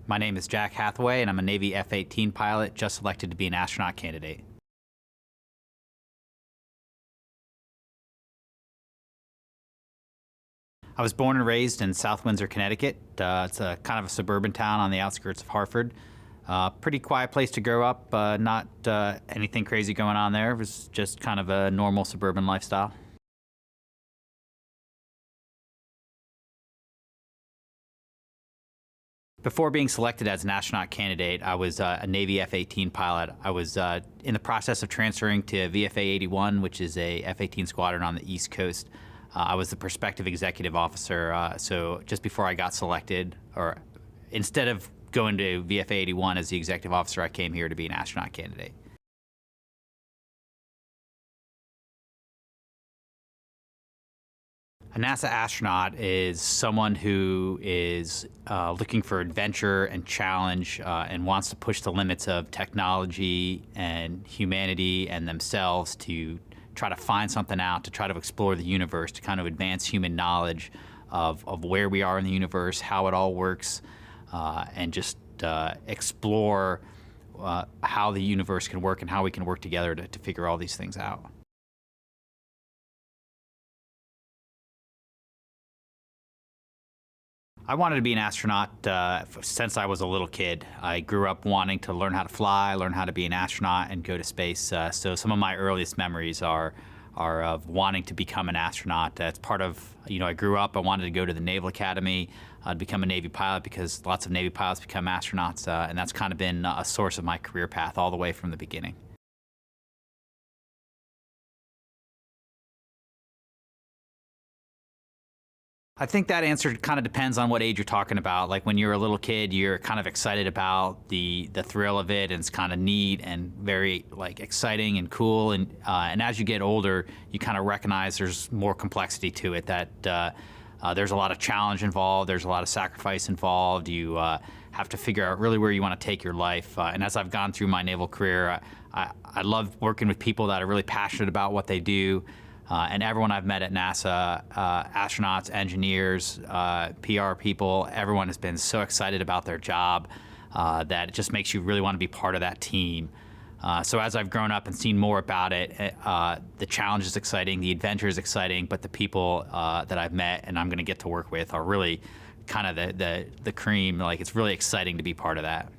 My name is Jack Hathaway, and I'm a Navy F-18 pilot just selected to be an astronaut candidate. I was born and raised in South Windsor, Connecticut. It's a kind of a suburban town on the outskirts of Hartford. Pretty quiet place to grow up, not anything crazy going on there. It was just kind of a normal suburban lifestyle. Before being selected as an astronaut candidate, I was a Navy F-18 pilot. I was in the process of transferring to VFA 81, which is a F-18 squadron on the East Coast. I was the prospective executive officer, so just before I got selected, or instead of going to VFA 81 as the executive officer, I came here to be an astronaut candidate. A NASA astronaut is someone who is looking for adventure and challenge and wants to push the limits of technology and humanity and themselves to try to find something out, to try to explore the universe, to kind of advance human knowledge of where we are in the universe, how it all works, and just explore how the universe can work and how we can work together to figure all these things out. I wanted to be an astronaut since I was a little kid. I grew up wanting to learn how to fly, learn how to be an astronaut, and go to space. So some of my earliest memories are of wanting to become an astronaut. It's part of, I grew up, I wanted to go to the Naval Academy, to become a Navy pilot, because lots of Navy pilots become astronauts, and that's kind of been a source of my career path all the way from the beginning. I think that answer kind of depends on what age you're talking about. Like when you're a little kid, you're kind of excited about the thrill of it, and it's kind of neat and very exciting and cool. And as you get older, you kind of recognize there's more complexity to it. That there's a lot of challenge involved. There's a lot of sacrifice involved. You have to figure out really where you want to take your life. And as I've gone through my naval career, I love working with people that are really passionate about what they do. And everyone I've met at NASA, astronauts, engineers, PR people, everyone has been so excited about their job that it just makes you really want to be part of that team. So as I've grown up and seen more about it, the challenge is exciting, the adventure is exciting, but the people that I've met and I'm going to get to work with are really kind of the cream. It's really exciting to be part of that.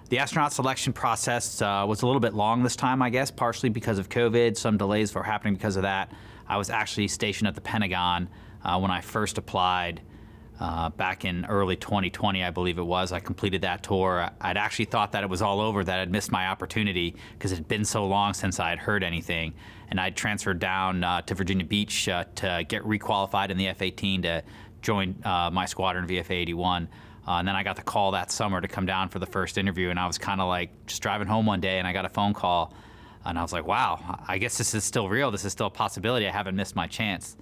The astronaut selection process was a little bit long this time, I guess, partially because of COVID. Some delays were happening because of that. I was actually stationed at the Pentagon when I first applied back in early 2020, I believe it was. I completed that tour. I'd actually thought that it was all over, that I'd missed my opportunity because it had been so long since I had heard anything. And I'd transferred down to Virginia Beach to get requalified in the F-18 to join my squadron, VFA 81. And then I got the call that summer to come down for the first interview, and I was kind of just driving home one day, and I got a phone call, and I was like, wow, I guess this is still real. This is still a possibility. I haven't missed my chance.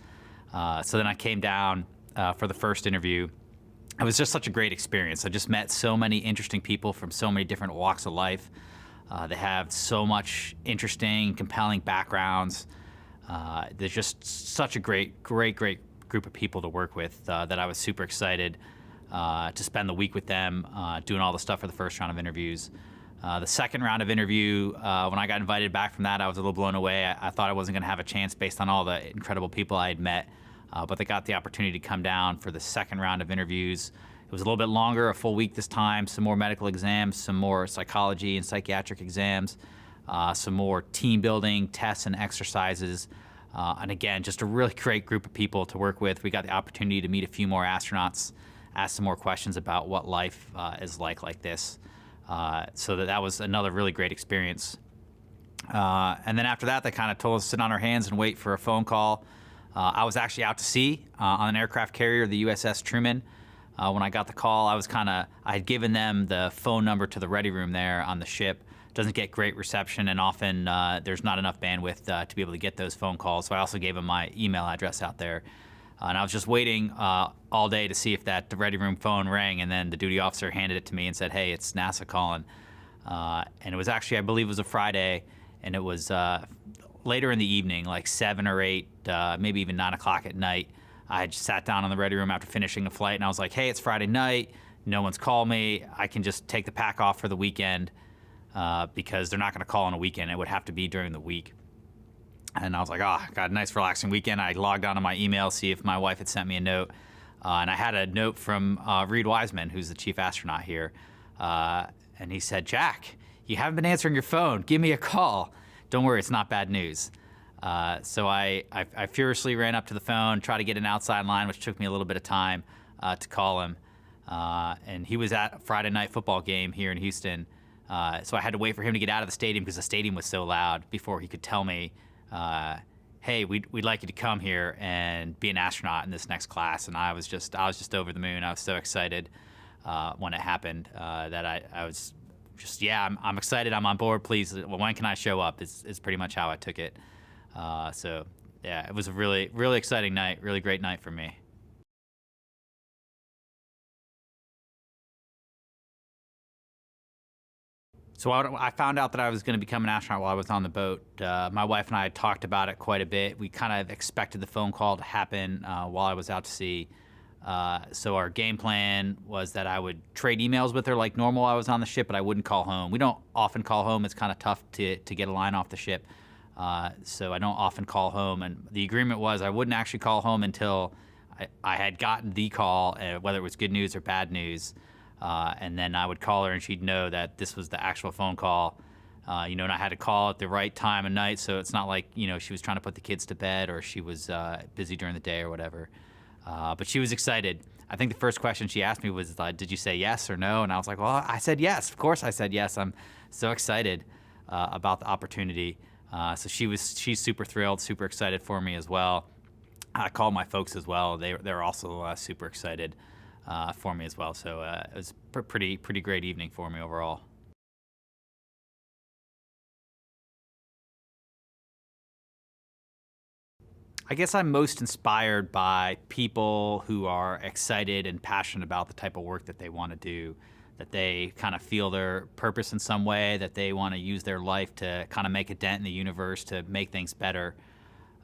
So then I came down for the first interview. It was just such a great experience. I just met so many interesting people from so many different walks of life. They have so much interesting, compelling backgrounds. There's just such a great group of people to work with that I was super excited to spend the week with them, doing all the stuff for the first round of interviews. The second round of interview, when I got invited back from that, I was a little blown away. I thought I wasn't going to have a chance based on all the incredible people I had met, but they got the opportunity to come down for the second round of interviews. It was a little bit longer, a full week this time, some more medical exams, some more psychology and psychiatric exams, some more team building tests and exercises. And again, just a really great group of people to work with. We got the opportunity to meet a few more astronauts, ask some more questions about what life is like this. So that was another really great experience. And then after that, they kind of told us to sit on our hands and wait for a phone call. I was actually out to sea on an aircraft carrier, the USS Truman. When I got the call, I had given them the phone number to the ready room there on the ship. Doesn't get great reception, and often there's not enough bandwidth to be able to get those phone calls. So I also gave them my email address out there. And I was just waiting all day to see if that ready room phone rang, and then the duty officer handed it to me and said, hey, it's NASA calling. And it was actually, I believe it was a Friday, and it was later in the evening, like 7 or 8, maybe even 9 o'clock at night. I just sat down in the ready room after finishing a flight, and I was like, hey, it's Friday night. No one's called me. I can just take the pack off for the weekend because they're not going to call on a weekend. It would have to be during the week. And I was like, oh, got a nice relaxing weekend. I logged on to my email, see if my wife had sent me a note. And I had a note from Reed Wiseman, who's the chief astronaut here. And he said, Jack, you haven't been answering your phone. Give me a call. Don't worry, it's not bad news. So I furiously ran up to the phone, tried to get an outside line, which took me a little bit of time to call him. And he was at a Friday night football game here in Houston. So I had to wait for him to get out of the stadium because the stadium was so loud before he could tell me, hey, we'd like you to come here and be an astronaut in this next class. And I was just over the moon. I was so excited when it happened that I was just, yeah, I'm excited. I'm on board. Please, when can I show up? Is pretty much how I took it. So yeah, it was a really, really exciting night, really great night for me. So I found out that I was going to become an astronaut while I was on the boat. My wife and I had talked about it quite a bit. We kind of expected the phone call to happen while I was out to sea. So our game plan was that I would trade emails with her like normal. I was on the ship, but I wouldn't call home. We don't often call home. It's kind of tough to get a line off the ship. So I don't often call home. And the agreement was I wouldn't actually call home until I had gotten the call, whether it was good news or bad news. And then I would call her and she'd know that this was the actual phone call. And I had to call at the right time of night, so it's not like, she was trying to put the kids to bed or she was busy during the day or whatever. But she was excited. I think the first question she asked me was, did you say yes or no? And I was like, well, I said yes. Of course I said yes. I'm so excited about the opportunity. So she's super thrilled, super excited for me as well. I called my folks as well. They're also super excited for me as well. So it was pretty great evening for me overall. I guess I'm most inspired by people who are excited and passionate about the type of work that they want to do, that they kind of feel their purpose in some way, that they want to use their life to kind of make a dent in the universe, to make things better.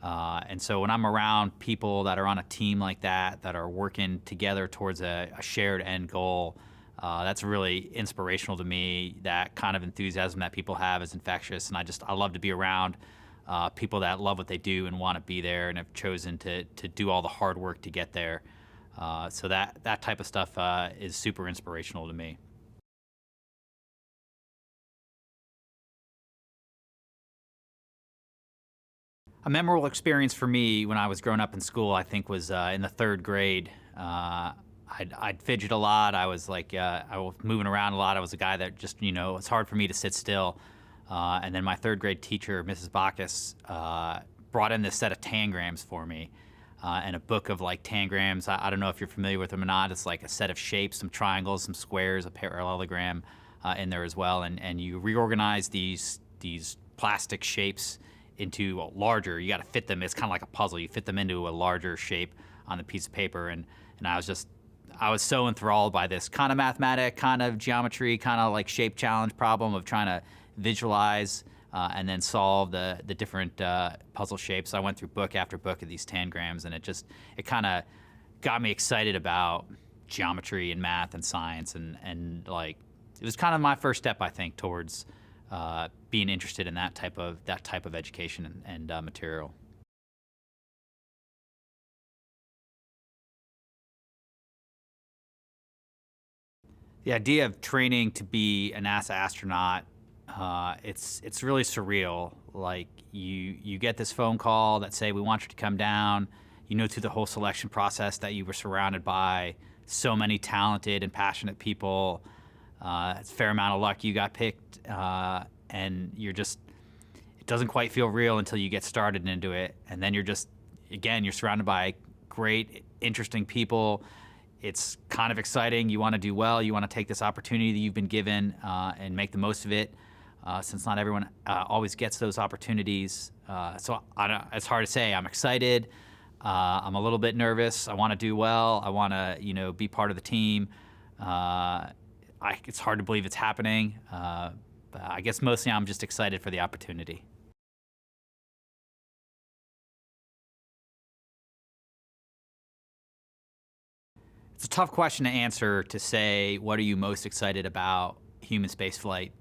And so when I'm around people that are on a team like that are working together towards a shared end goal, that's really inspirational to me. That kind of enthusiasm that people have is infectious, and I love to be around people that love what they do and want to be there and have chosen to do all the hard work to get there. So that type of stuff is super inspirational to me. A memorable experience for me when I was growing up in school, I think, was in the 3rd grade. I'd fidget a lot. I was I was moving around a lot. I was a guy that just, it's hard for me to sit still. And then my 3rd grade teacher, Mrs. Bacchus, brought in this set of tangrams for me and a book of tangrams. I don't know if you're familiar with them or not. It's like a set of shapes, some triangles, some squares, a parallelogram in there as well. And you reorganize these plastic shapes into a larger. You got to fit them. It's kind of like a puzzle. You fit them into a larger shape on the piece of paper. And I was so enthralled by this kind of mathematic, kind of geometry, kind of like shape challenge problem of trying to visualize and then solve the different puzzle shapes. I went through book after book of these tangrams, and it kind of got me excited about geometry and math and science, and it was kind of my first step, I think, towards being interested in that type of education and material. The idea of training to be a NASA astronaut, it's really surreal. Like you get this phone call that say we want you to come down. Through the whole selection process that you were surrounded by so many talented and passionate people. It's a fair amount of luck you got picked, and it doesn't quite feel real until you get started into it. And then you're surrounded by great, interesting people. It's kind of exciting. You want to do well. You want to take this opportunity that you've been given and make the most of it, since not everyone always gets those opportunities. So it's hard to say. I'm excited. I'm a little bit nervous. I want to do well. I want to, be part of the team. It's hard to believe it's happening. But I guess mostly I'm just excited for the opportunity. It's a tough question to answer to say, what are you most excited about human spaceflight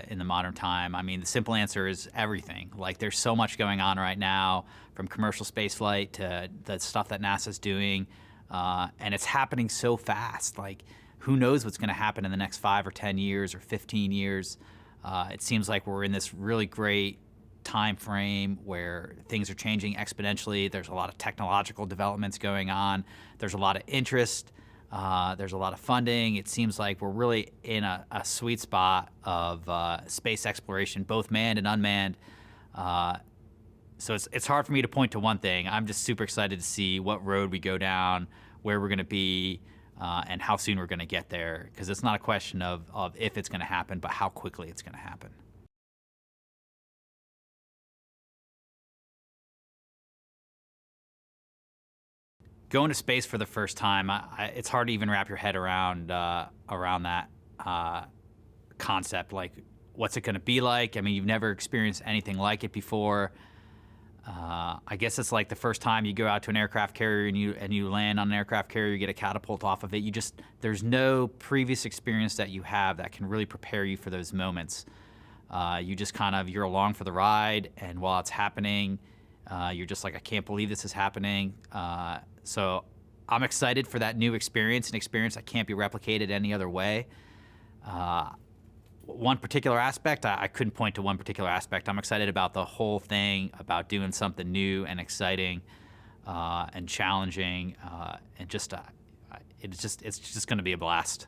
in the modern time? I mean, the simple answer is everything. Like, there's so much going on right now, from commercial spaceflight to the stuff that NASA's doing, and it's happening so fast. Like, who knows what's going to happen in the next 5 or 10 years or 15 years? It seems like we're in this really great time frame where things are changing exponentially. There's a lot of technological developments going on. There's a lot of interest. There's a lot of funding. It seems like we're really in a sweet spot of space exploration, both manned and unmanned. So it's hard for me to point to one thing. I'm just super excited to see what road we go down, where we're going to be, and how soon we're going to get there. Because it's not a question of if it's going to happen, but how quickly it's going to happen. Going to space for the first time, it's hard to even wrap your head around that concept. Like, what's it going to be like? I mean, you've never experienced anything like it before. I guess it's like the first time you go out to an aircraft carrier and you land on an aircraft carrier, you get a catapult off of it. There's no previous experience that you have that can really prepare you for those moments. You just you're along for the ride, and while it's happening, you're just like, I can't believe this is happening. So I'm excited for that new experience, an experience that can't be replicated any other way. One particular aspect, I couldn't point to one particular aspect. I'm excited about the whole thing, about doing something new and exciting and challenging, and it's just going to be a blast.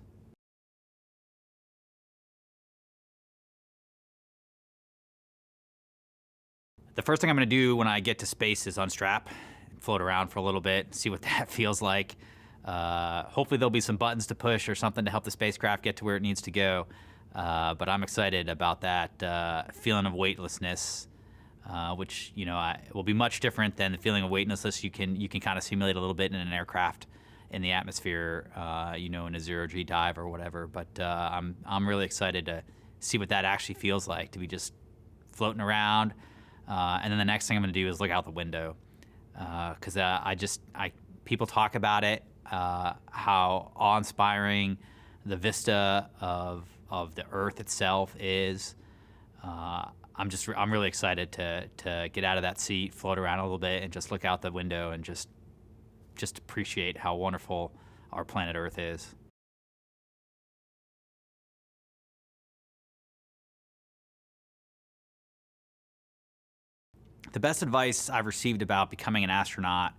The first thing I'm going to do when I get to space is unstrap, float around for a little bit, see what that feels like. Hopefully there'll be some buttons to push or something to help the spacecraft get to where it needs to go. But I'm excited about that feeling of weightlessness, which will be much different than the feeling of weightlessness you can kind of simulate a little bit in an aircraft in the atmosphere, in a zero-G dive or whatever. But I'm really excited to see what that actually feels like, to be just floating around. And then the next thing I'm going to do is look out the window, because people talk about it, how awe-inspiring the vista of the Earth itself is. I'm really excited to get out of that seat, float around a little bit, and just look out the window and just appreciate how wonderful our planet Earth is. The best advice I've received about becoming an astronaut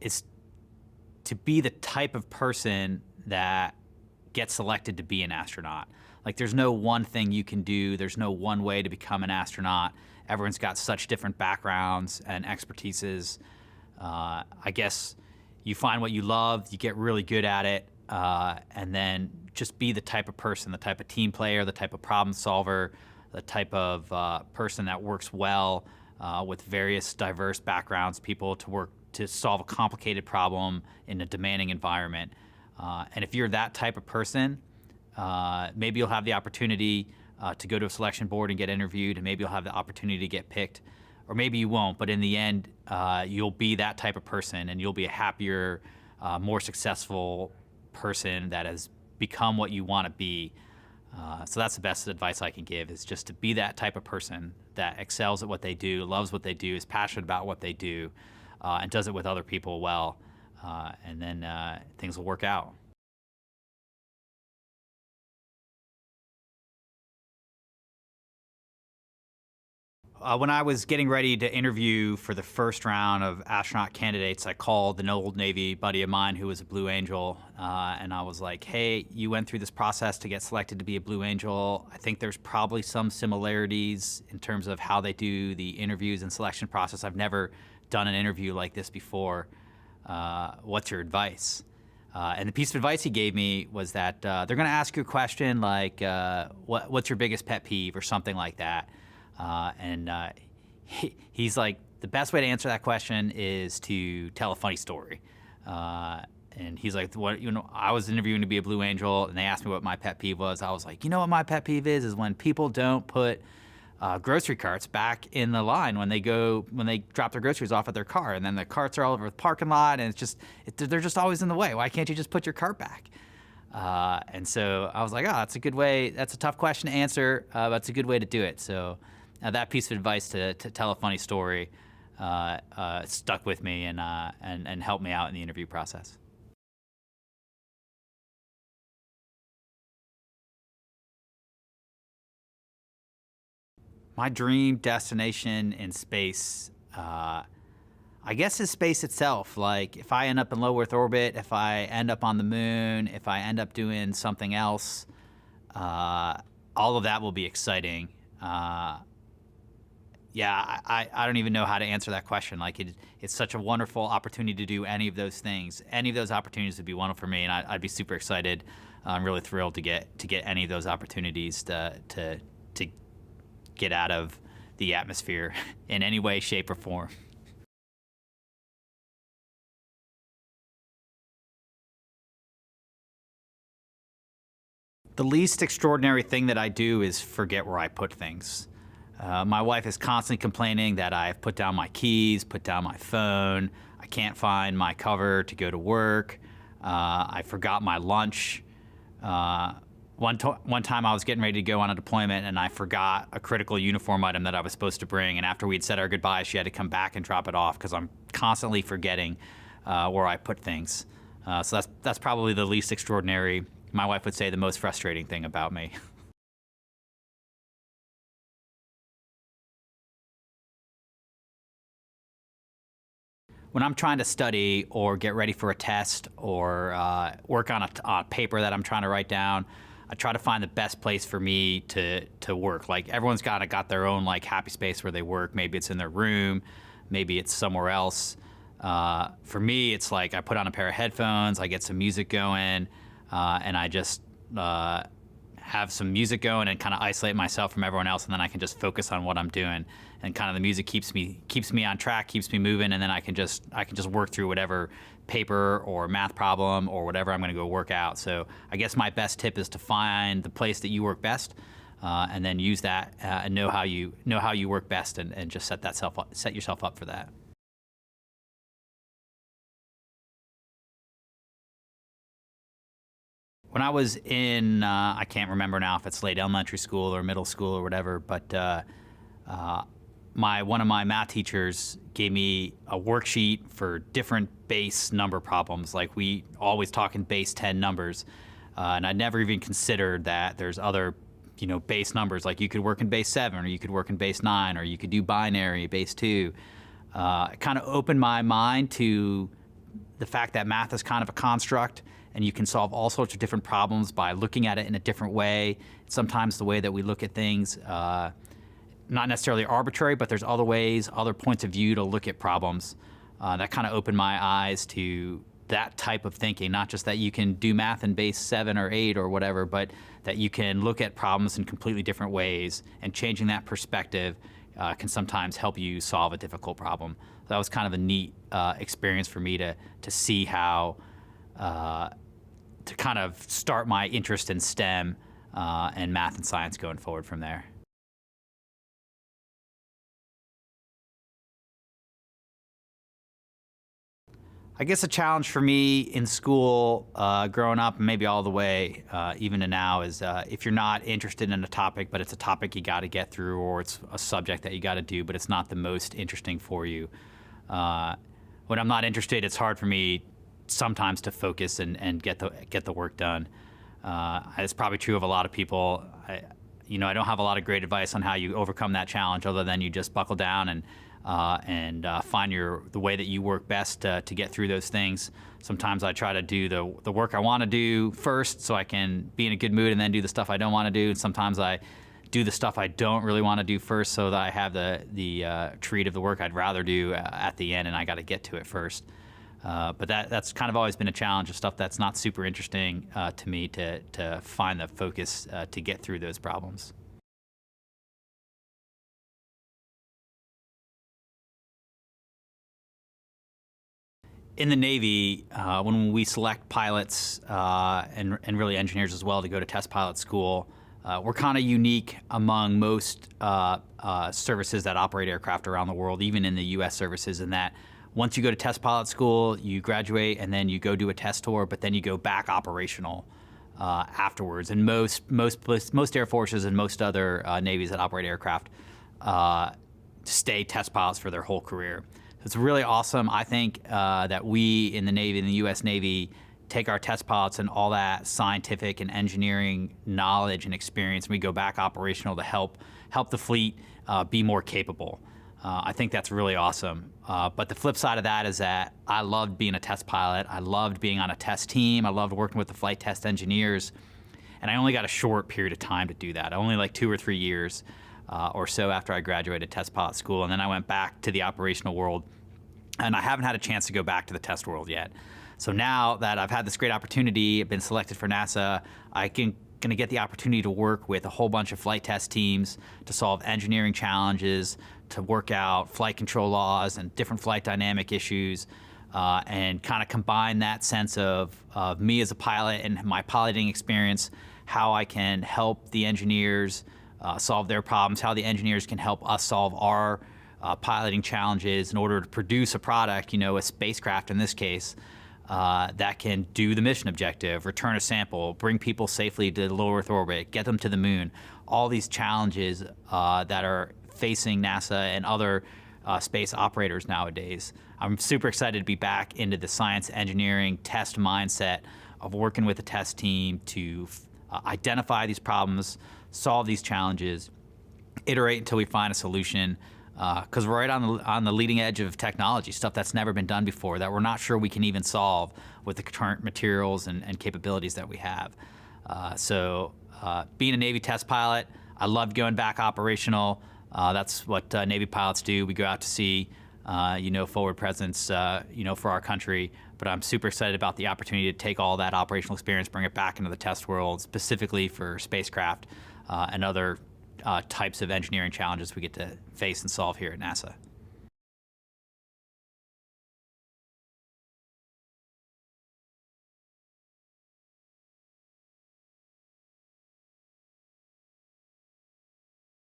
is to be the type of person that gets selected to be an astronaut. Like, there's no one thing you can do. There's no one way to become an astronaut. Everyone's got such different backgrounds and expertises. I guess you find what you love, you get really good at it, and then just be the type of person, the type of team player, the type of problem solver, the type of person that works well with various diverse backgrounds, people to work to solve a complicated problem in a demanding environment. And if you're that type of person, maybe you'll have the opportunity to go to a selection board and get interviewed, and maybe you'll have the opportunity to get picked, or maybe you won't. But in the end, you'll be that type of person, and you'll be a happier, more successful person that has become what you want to be. So that's the best advice I can give, is just to be that type of person that excels at what they do, loves what they do, is passionate about what they do, and does it with other people well. And then things will work out. When I was getting ready to interview for the first round of astronaut candidates, I called an old Navy buddy of mine who was a Blue Angel, and I was like, hey, you went through this process to get selected to be a Blue Angel. I think there's probably some similarities in terms of how they do the interviews and selection process. I've never done an interview like this before. What's your advice? And the piece of advice he gave me was that they're going to ask you a question like, what's your biggest pet peeve, or something like that. He's like, the best way to answer that question is to tell a funny story. And he's like, I was interviewing to be a Blue Angel, and they asked me what my pet peeve was. I was like, you know what my pet peeve is when people don't put grocery carts back in the line when they drop their groceries off at their car, and then the carts are all over the parking lot, and they're just always in the way. Why can't you just put your cart back? And so I was like, oh, that's a good way. That's a tough question to answer, but it's a good way to do it. So that piece of advice to tell a funny story stuck with me and helped me out in the interview process. My dream destination in space, I guess, is space itself. Like, if I end up in low Earth orbit, if I end up on the moon, if I end up doing something else, all of that will be exciting. Yeah, I don't even know how to answer that question. Like, it's such a wonderful opportunity to do any of those things. Any of those opportunities would be wonderful for me, and I'd be super excited. I'm really thrilled to get any of those opportunities to get out of the atmosphere in any way, shape, or form. The least extraordinary thing that I do is forget where I put things. My wife is constantly complaining that I've put down my keys, put down my phone. I can't find my cover to go to work. I forgot my lunch. One time I was getting ready to go on a deployment, and I forgot a critical uniform item that I was supposed to bring. And after we'd said our goodbyes, she had to come back and drop it off because I'm constantly forgetting where I put things. So that's probably the least extraordinary. My wife would say the most frustrating thing about me. When I'm trying to study or get ready for a test or work on a paper that I'm trying to write down, I try to find the best place for me to work. Like, everyone's got their own like happy space where they work. Maybe it's in their room, maybe it's somewhere else. For me, it's like I put on a pair of headphones, I get some music going, and I just have some music going and kind of isolate myself from everyone else, and then I can just focus on what I'm doing. And kind of the music keeps me on track, keeps me moving, and then I can just work through whatever paper or math problem or whatever I'm going to go work out. So I guess my best tip is to find the place that you work best, and then use that and know how you work best, and just set yourself up for that. When I was in, I can't remember now if it's late elementary school or middle school or whatever, but one of my math teachers gave me a worksheet for different base number problems. Like, we always talk in base 10 numbers, and I never even considered that there's other, base numbers. Like, you could work in base 7, or you could work in base 9, or you could do binary, base 2. It kind of opened my mind to the fact that math is kind of a construct, and you can solve all sorts of different problems by looking at it in a different way. Sometimes the way that we look at things, not necessarily arbitrary, but there's other ways, other points of view to look at problems. That kind of opened my eyes to that type of thinking, not just that you can do math in base 7 or 8 or whatever, but that you can look at problems in completely different ways, and changing that perspective can sometimes help you solve a difficult problem. So that was kind of a neat experience for me to see how to kind of start my interest in STEM and math and science going forward from there. I guess a challenge for me in school, growing up, and maybe all the way even to now, is if you're not interested in a topic, but it's a topic you got to get through, or it's a subject that you got to do, but it's not the most interesting for you. When I'm not interested, it's hard for me sometimes to focus and get the work done. It's probably true of a lot of people. I don't have a lot of great advice on how you overcome that challenge, other than you just buckle down and find the way that you work best to get through those things. Sometimes I try to do the work I want to do first, so I can be in a good mood, and then do the stuff I don't want to do. And sometimes I do the stuff I don't really want to do first, so that I have the treat of the work I'd rather do at the end, and I got to get to it first. But that's kind of always been a challenge, of stuff that's not super interesting to me, to find the focus to get through those problems. In the Navy, when we select pilots and really engineers as well to go to test pilot school, we're kind of unique among most services that operate aircraft around the world, even in the U.S. services, in that once you go to test pilot school, you graduate and then you go do a test tour, but then you go back operational afterwards. And most air forces and most other navies that operate aircraft stay test pilots for their whole career. It's really awesome. I think that we in the Navy, in the U.S. Navy, take our test pilots and all that scientific and engineering knowledge and experience, and we go back operational to help the fleet be more capable. I think that's really awesome. But the flip side of that is that I loved being a test pilot. I loved being on a test team. I loved working with the flight test engineers. And I only got a short period of time to do that. Only like 2 or 3 years or so after I graduated test pilot school. And then I went back to the operational world. And I haven't had a chance to go back to the test world yet. So now that I've had this great opportunity, I've been selected for NASA, going to get the opportunity to work with a whole bunch of flight test teams to solve engineering challenges, to work out flight control laws and different flight dynamic issues, and kind of combine that sense of me as a pilot and my piloting experience, how I can help the engineers solve their problems, how the engineers can help us solve our piloting challenges in order to produce a product, a spacecraft in this case, that can do the mission objective, return a sample, bring people safely to the low Earth orbit, get them to the moon. All these challenges that are facing NASA and other space operators nowadays. I'm super excited to be back into the science, engineering, test mindset of working with a test team to identify these problems, solve these challenges, iterate until we find a solution. Because we're right on the leading edge of technology, stuff that's never been done before, that we're not sure we can even solve with the current materials and capabilities that we have. So being a Navy test pilot, I loved going back operational. That's what Navy pilots do. We go out to sea, forward presence, for our country. But I'm super excited about the opportunity to take all that operational experience, bring it back into the test world, specifically for spacecraft and other types of engineering challenges we get to face and solve here at NASA.